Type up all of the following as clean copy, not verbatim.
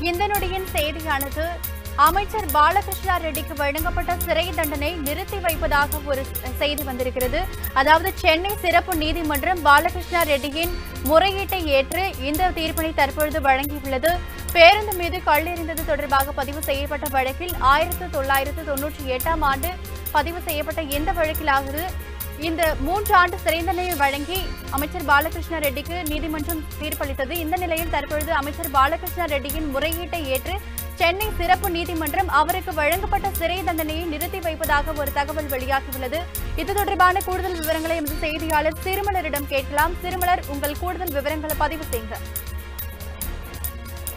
இந்த நொடியின் செய்தியானது அமைச்சர் பாலகிருஷ்ணா ரெட்டிக்கு வழங்கப்பட்ட சிறை தண்டனை நிறுத்தி வைப்பதாக ஒரு செய்தி வந்திருக்கிறது. அதாவது சென்னை சிறப்பு நீதிமன்றம் பாலகிருஷ்ணா ரெட்டியின் முறையீட்டை ஏற்று இந்த தீர்ப்பினை தற்பொழுது வழங்கியுள்ளது. பேருந்து மீது கல்லெறிந்தது தொடர்பாக பதிவு செய்யப்பட்ட வழக்கில் 1998ஆம் ஆண்டு பதிவு செய்யப்பட்ட இந்த வழக்கிலாவது இந்த 3 ஆண்டு சிறை தண்டனை வழங்கி அமைச்சர் பாலகிருஷ்ணா ரெட்டிக்கு நீதிமன்றம் தீர்ப்பளித்தது. இந்த நிலையில் தற்பொழுது அமைச்சர் பாலகிருஷ்ணா ரெட்டியின் முறையீட்டை ஏற்று சென்னை சிறப்பு நீதிமன்றம் அவருக்கு வழங்கப்பட்ட சிறை தண்டனையை நிறுத்தி வைப்பதாக ஒரு தகவல் வெளியாகியுள்ளது. இது தொடர்பான கூடுதல் விவரங்களை எமது செய்தியாளர் சிறுமலரிடம் கேட்கலாம். சிறுமலர், உங்கள் கூடுதல் விவரங்களை பதிவு செய்யுங்க.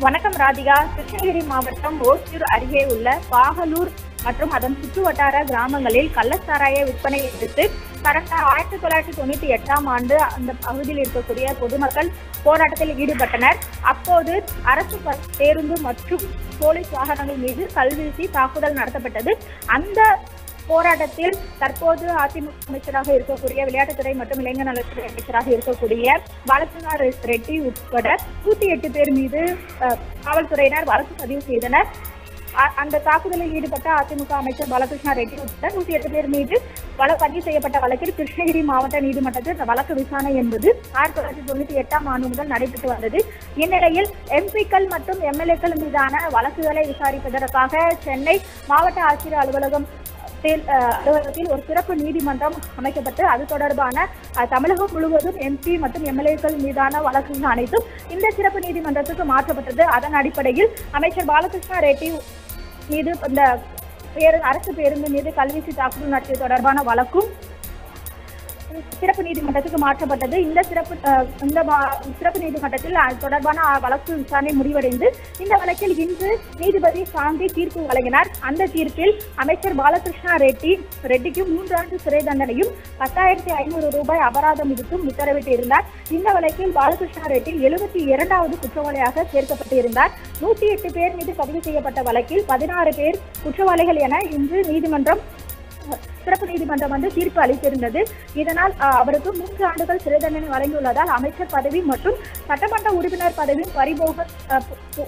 வணக்கம் ராதிகா. கிருஷ்ணகிரி மாவட்டம் ஓசூர் அருகே உள்ள பாகலூர் மற்றும் அதன் சுற்றுவட்டார கிராமங்களில் கள்ளச்சாராய விற்பனை எதிர்த்து கடந்த 1998ஆம் ஆண்டு அந்த பகுதியில் இருக்கக்கூடிய பொதுமக்கள் போராட்டத்தில் ஈடுபட்டனர். அப்போது அரசு பேருந்து மற்றும் போலீஸ் வாகனங்கள் மீது கல்வீசி தாக்குதல் நடத்தப்பட்டது. அந்த போராட்டத்தில் தற்போது அதிமுக அமைச்சராக இருக்கக்கூடிய விளையாட்டுத்துறை மற்றும் இளைஞர் நலத்துறை அமைச்சராக இருக்கக்கூடிய பாலகிருஷ்ணா ரெட்டி உட்பட 108 பேர் மீது காவல்துறையினர் வழக்கு பதிவு செய்தனர். அந்த தாக்குதலில் ஈடுபட்ட அதிமுக அமைச்சர் பாலகிருஷ்ணா ரெட்டி உட்பட 108 பேர் மீது பதிவு செய்யப்பட்ட வழக்கில் கிருஷ்ணகிரி மாவட்ட நீதிமன்றத்தில் வழக்கு விசாரணை என்பது 1998ஆம் ஆண்டு முதல் நடைபெற்று வந்தது. இந்நிலையில் எம்பிக்கள் மற்றும் எம்எல்ஏக்கள் மீதான வழக்குகளை விசாரிப்பதற்காக சென்னை மாவட்ட ஆட்சியர் அலுவலகத்தில் ஒரு சிறப்பு நீதிமன்றம் அமைக்கப்பட்டு அது தொடர்பான தமிழகம் முழுவதும் எம்பி மற்றும் எம்எல்ஏக்கள் மீதான வழக்குகள் அனைத்தும் இந்த சிறப்பு நீதிமன்றத்துக்கு மாற்றப்பட்டது. அதன் அடிப்படையில் அமைச்சர் பாலகிருஷ்ணா ரெட்டி மீது இந்த அரசு பேருந்து மீது கல்வீசி தாக்குதல் நடத்தியது தொடர்பான வழக்கும் சிறப்பு நீதிமன்றத்துக்கு மாற்றப்பட்டது. இந்த சிறப்பு நீதிமன்றத்தில் தொடர்பான வழக்கு விசாரணை முடிவடைந்து இந்த வழக்கில் இன்று நீதிபதி சாந்தி தீர்ப்பு வழங்கினார். அந்த தீர்ப்பில் அமைச்சர் பாலகிருஷ்ணா ரெட்டிக்கு 3 ஆண்டு சிறை தண்டனையும் 10,500 ரூபாய் அபராதம் விதித்தும் உத்தரவிட்டிருந்தார். இந்த வழக்கில் பாலகிருஷ்ணா ரெட்டி 72வது குற்றவாளியாக சேர்க்கப்பட்டிருந்தார். 108 பேர் மீது பதிவு செய்யப்பட்ட வழக்கில் 16 பேர் குற்றவாளிகள் என இன்று சிறப்பு நீதிமன்றம் தீர்ப்பு அளித்திருந்தது. இதனால் அவருக்கு 3 ஆண்டுகள் சிறை தண்டனை வழங்கியுள்ளதால் அமைச்சர் பதவி மற்றும் சட்டமன்ற உறுப்பினர் பதவியும்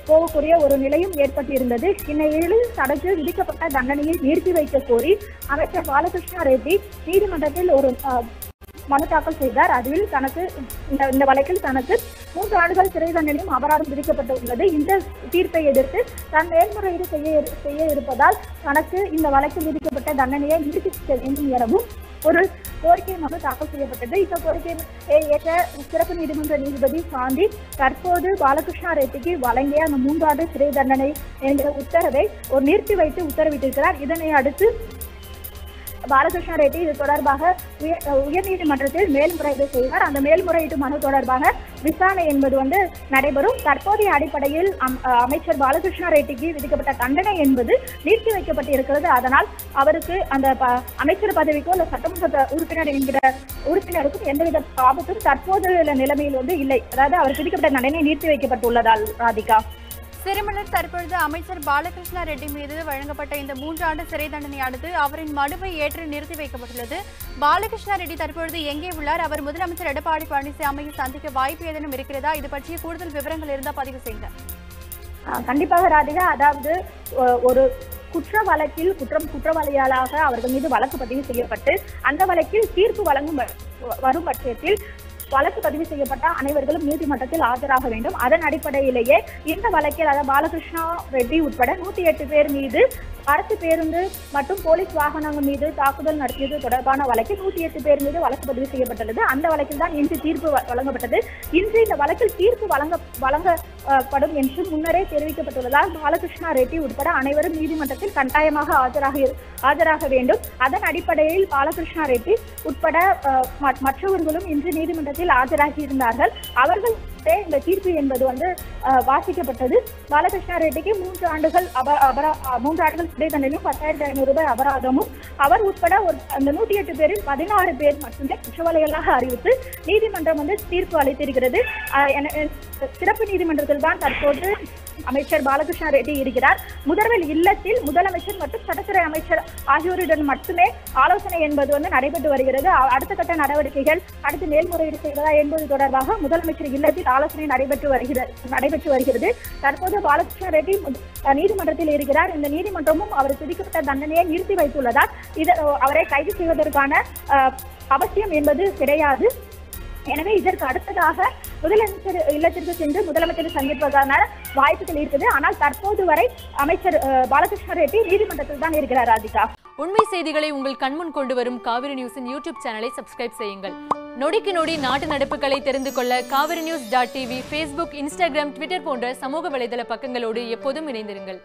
போகக்கூடிய ஒரு நிலையும் ஏற்பட்டிருந்தது. இந்நிலையில் தனக்கு விதிக்கப்பட்ட தண்டனையை நிறுத்தி வைக்க கோரி அமைச்சர் பாலகிருஷ்ணா ரெட்டி நீதிமன்றத்தில் ஒரு மனு தாக்கல் செய்தார். அதில் இந்த வழக்கில் தனக்கு 3 ஆண்டுகள் சிறை தண்டனையும் அபராதம் விதிக்கப்பட்டுள்ளது. இந்த தீர்ப்பை எதிர்த்து தான் மேல்முறையீடு செய்ய இருப்பதால் தனக்கு இந்த வழக்கில் விதிக்கப்பட்ட தண்டனையை நிறுத்தி வேண்டும் எனவும் ஒரு கோரிக்கை மனு தாக்கல் செய்யப்பட்டது. இந்த கோரிக்கையை ஏற்ற சிறப்பு நீதிமன்ற நீதிபதி சாந்தி தற்போது பாலகிருஷ்ணா ரெட்டிக்கு வழங்கிய அந்த 3 ஆண்டு சிறை தண்டனை என்கிற உத்தரவை நிறுத்தி வைத்து உத்தரவிட்டிருக்கிறார். இதனை அடுத்து பாலகிருஷ்ணா ரெட்டி இது தொடர்பாக உயர்நீதிமன்றத்தில் மேல்முறையீடு செய்வார். அந்த மேல்முறையீட்டு மனு தொடர்பாக விசாரணை என்பது நடைபெறும். தற்போதைய அடிப்படையில் அமைச்சர் பாலகிருஷ்ணா ரெட்டிக்கு விதிக்கப்பட்ட தண்டனை என்பது நிறுத்தி வைக்கப்பட்டிருக்கிறது. அதனால் அவருக்கு அந்த அமைச்சர் பதவிக்கோ அல்ல சட்டமன்ற உறுப்பினர் என்கிற உறுப்பினருக்கும் எந்தவித ஆபத்தும் தற்போதைய நிலைமையில் இல்லை. அதாவது அவருக்கு விதிக்கப்பட்ட தண்டனை நிறுத்தி வைக்கப்பட்டுள்ளதால் ராதிகா. சிறுமலர், தற்பொழுது அமைச்சர் பாலகிருஷ்ணா ரெட்டி மீது வழங்கப்பட்ட இந்த 3 ஆண்டு சிறை தண்டனையானது அவரின் மனுவை ஏற்று நிறுத்தி வைக்கப்பட்டுள்ளது. பாலகிருஷ்ணா ரெட்டி தற்பொழுது எங்கே உள்ளார்? அவர் முதலமைச்சர் எடப்பாடி பழனிசாமியை சந்திக்க வாய்ப்பு ஏதேனும் இருக்கிறதா? இது பற்றிய கூடுதல் விவரங்கள் இருந்தால் பதிவு செய்யுங்க. கண்டிப்பாக ராதிகா. அதாவது ஒரு குற்ற வழக்கில் குற்றவாளிகளாக அவர்கள் மீது வழக்கு பதிவு செய்யப்பட்டு அந்த வழக்கில் தீர்ப்பு வரும் பட்சத்தில் வழக்கு பதிவு செய்யப்பட்ட அனைவர்களும் நீதிமன்றத்தில் ஆஜராக வேண்டும். அதன் அடிப்படையிலேயே இந்த வழக்கில் பாலகிருஷ்ணா ரெட்டி உட்பட 108 பேர் மீது அரசு பேருந்து மற்றும் போலீஸ் வாகனங்கள் மீது தாக்குதல் நடத்தியது தொடர்பான வழக்கில் 108 பேர் மீது வழக்கு பதிவு செய்யப்பட்டுள்ளது. அந்த வழக்கில் தான் இன்று தீர்ப்பு வழங்கப்பட்டது. இன்று இந்த வழக்கில் தீர்ப்பு வழங்கப்படும் என்று முன்னரே தெரிவிக்கப்பட்டுள்ளதால் பாலகிருஷ்ணா ரெட்டி உட்பட அனைவரும் நீதிமன்றத்தில் கட்டாயமாக ஆஜராக வேண்டும். அதன் அடிப்படையில் பாலகிருஷ்ணா ரெட்டி உட்பட மற்றவர்களும் இன்று நீதிமன்றத்தில் ஆஜராகி இருந்தார்கள். அவர்கள் இந்த தீர்ப்பு என்பது வாசிக்கப்பட்டது. பாலகிருஷ்ணா ரெட்டிக்கு 3 ஆண்டுகள் சிறை தண்டனையும் 10,500 ரூபாய் அபராதமும் அவர் உட்பட அந்த 108 பேரில் 16 பேர் மட்டுமே குற்றவாளிகளாக அறிவித்து நீதிமன்றம் தீர்ப்பு அளித்திருக்கிறது. சிறப்பு நீதிமன்றத்தில் தான் தற்போது அமைச்சர் பாலகிருஷ்ணா ரெட்டி இருக்கிறார். முதல்வர் இல்லத்தில் முதலமைச்சர் மற்றும் சட்டத்துறை அமைச்சர் ஆகியோருடன் மட்டுமே ஆலோசனை என்பது நடைபெற்று வருகிறது. அடுத்த கட்ட நடவடிக்கைகள் அடுத்து மேல்முறையீடு செய்வதா என்பது தொடர்பாக முதலமைச்சர் இல்லத்தில் ஆலோசனை நடைபெற்று வருகிறது. தற்போது பாலகிருஷ்ண ரெட்டி நீதிமன்றத்தில் இருக்கிறார். இந்த நீதிமன்றமும் அவர் விதிக்கப்பட்ட தண்டனையை நிறுத்தி வைத்துள்ளதால் அவரை கைது செய்வதற்கான அவசியம் என்பது கிடையாது. எனவே இதற்கு அடுத்ததாக முதலமைச்சர் இல்லத்திற்கு சென்று முதலமைச்சரை சந்திப்பதற்கான வாய்ப்புகள் இருக்குது. ஆனால் தற்போது வரை அமைச்சர் பாலகிருஷ்ண ரெட்டி நீதிமன்றத்தில் தான் இருக்கிறார். ராதிகா, உண்மை செய்திகளை உங்கள் கண்முன் கொண்டு வரும் காவிரி நியூஸின் யூடியூப் சேனலை சப்ஸ்கிரைப் செய்யுங்கள். நொடிக்கு நொடி நாட்டு நடப்புகளை தெரிந்து கொள்ள kaverinews.tv, Facebook, Instagram, Twitter போன்ற சமூக வலைதள பக்கங்களோடு எப்போதும் இணைந்திருங்கள்.